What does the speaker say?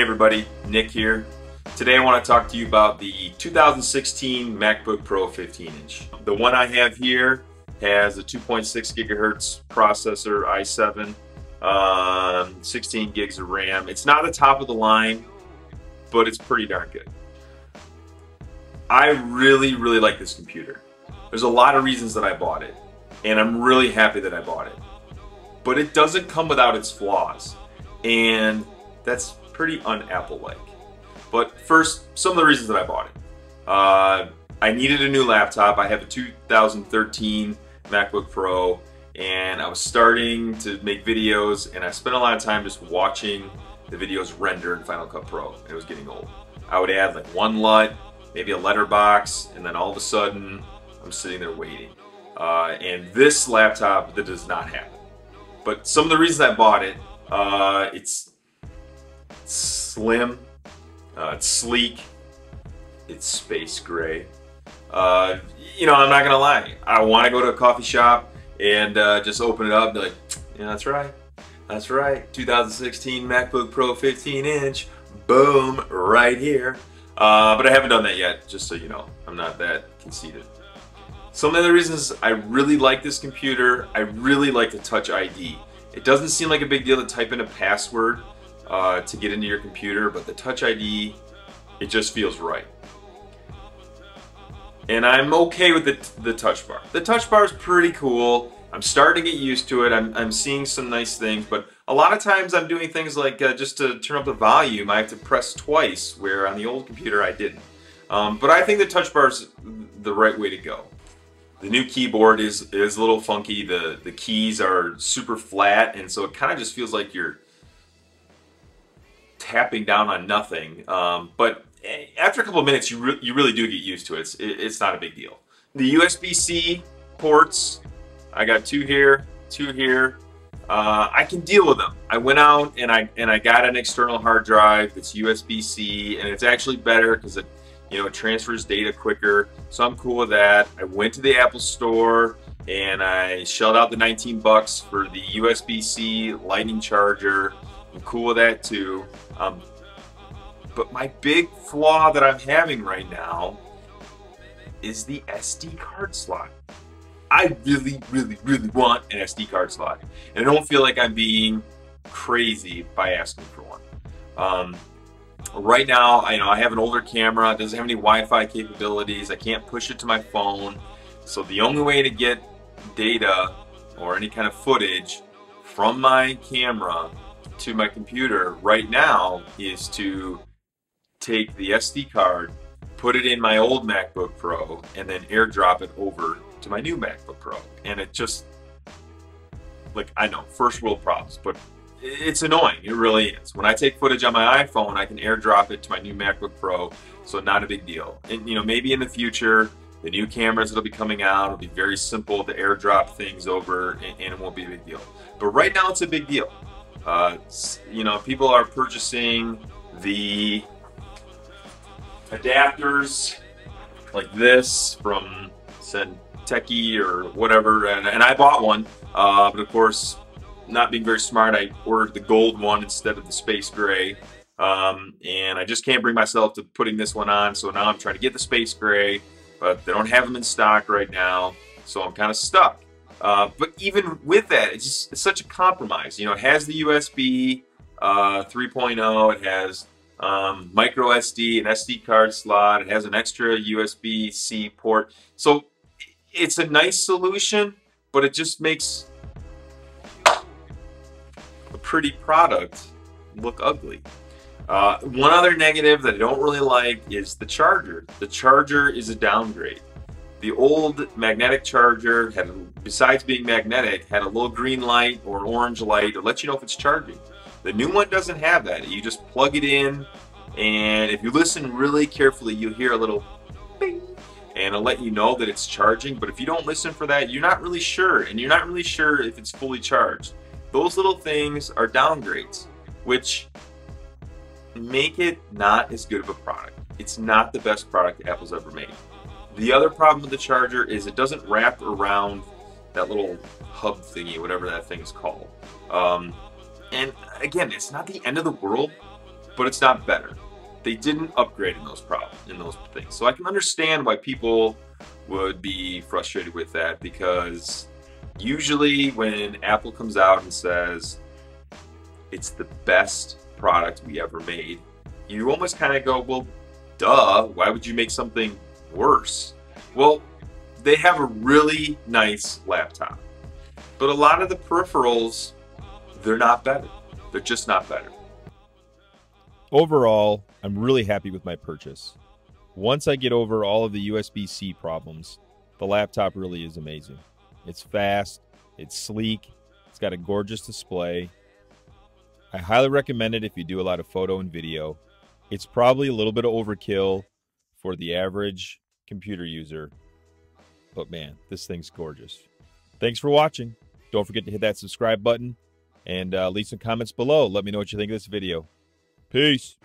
everybody, Nick here. Today I want to talk to you about the 2016 MacBook Pro 15-inch. The one I have here has a 2.6 gigahertz processor, i7, 16 gigs of RAM. It's not the top of the line, but it's pretty darn good. I really like this computer. There's a lot of reasons that I bought it, and I'm really happy that I bought it. But it doesn't come without its flaws, and that's pretty un-Apple-like. But first, some of the reasons that I bought it. I needed a new laptop. I have a 2013 MacBook Pro, and I was starting to make videos, and I spent a lot of time just watching the videos render in Final Cut Pro, and it was getting old. I would add like one LUT, maybe a letterbox, and then all of a sudden, I'm sitting there waiting. And this laptop, that does not happen. But some of the reasons I bought it, it's slim, it's sleek, it's space gray. You know, I'm not gonna lie, I want to go to a coffee shop and just open it up and be like, yeah, that's right, 2016 MacBook Pro 15-inch, boom, right here. But I haven't done that yet, just so you know, I'm not that conceited. Some of the reasons I really like this computer, I really like the Touch ID. It doesn't seem like a big deal to type in a password to get into your computer, but the Touch ID, it just feels right. And I'm okay with the TouchBar. The TouchBar is pretty cool. I'm starting to get used to it. I'm seeing some nice things, but a lot of times I'm doing things like just to turn up the volume, I have to press twice, where on the old computer I didn't. But I think the TouchBar is the right way to go. The new keyboard is a little funky. The keys are super flat, and so it kind of just feels like you're tapping down on nothing. But after a couple of minutes, you really do get used to it. It's not a big deal. The USB-C ports, I got two here, two here. I can deal with them. I went out and I got an external hard drive that's USB-C, and it's actually better because it transfers data quicker, so I'm cool with that. I went to the Apple store and I shelled out the 19 bucks for the USB-C lightning charger. I'm cool with that too. But my big flaw that I'm having right now is the SD card slot. I really want an SD card slot, and I don't feel like I'm being crazy by asking for one. Right now, I have an older camera. It doesn't have any Wi-Fi capabilities. I can't push it to my phone. So the only way to get data or any kind of footage from my camera to my computer right now is to take the SD card, put it in my old MacBook Pro, and then airdrop it over to my new MacBook Pro. And it just, like, I know, first world problems, but it's annoying. It really is. When I take footage on my iPhone, I can airdrop it to my new MacBook Pro, so not a big deal. And maybe in the future, the new cameras that'll be coming out, it'll be very simple to airdrop things over, and it won't be a big deal. But right now, it's a big deal. People are purchasing the adapters like this from Techie or whatever, and I bought one, but of course, not being very smart, I ordered the gold one instead of the space gray, and I just can't bring myself to putting this one on, so now I'm trying to get the space gray, but they don't have them in stock right now, so I'm kind of stuck. But even with that, it's such a compromise. It has the USB 3.0, it has micro SD, an SD card slot, it has an extra USB-C port, so it's a nice solution, but it just makes a pretty product look ugly. One other negative that I don't really like is the charger. The charger is a downgrade. The old magnetic charger had, besides being magnetic, had a little green light or an orange light to let you know if it's charging. The new one doesn't have that. You just plug it in, and if you listen really carefully, you'll hear a little bing, and it'll let you know that it's charging. But if you don't listen for that, you're not really sure, and you're not really sure if it's fully charged. Those little things are downgrades, which make it not as good of a product. It's not the best product Apple's ever made. The other problem with the charger is it doesn't wrap around that little hub thingy, whatever that thing is called. And again, it's not the end of the world, but it's not better. They didn't upgrade in those things. So I can understand why people would be frustrated with that, because usually when Apple comes out and says it's the best product we ever made, you almost kind of go, well, duh, why would you make something worse? Well, they have a really nice laptop, but a lot of the peripherals, they're not better. They're just not better. Overall, I'm really happy with my purchase. Once I get over all of the USB-C problems, the laptop really is amazing. It's fast, it's sleek, it's got a gorgeous display. I highly recommend it if you do a lot of photo and video. It's probably a little bit of overkill for the average computer user, but man, this thing's gorgeous. Thanks for watching. Don't forget to hit that subscribe button and leave some comments below. Let me know what you think of this video. Peace.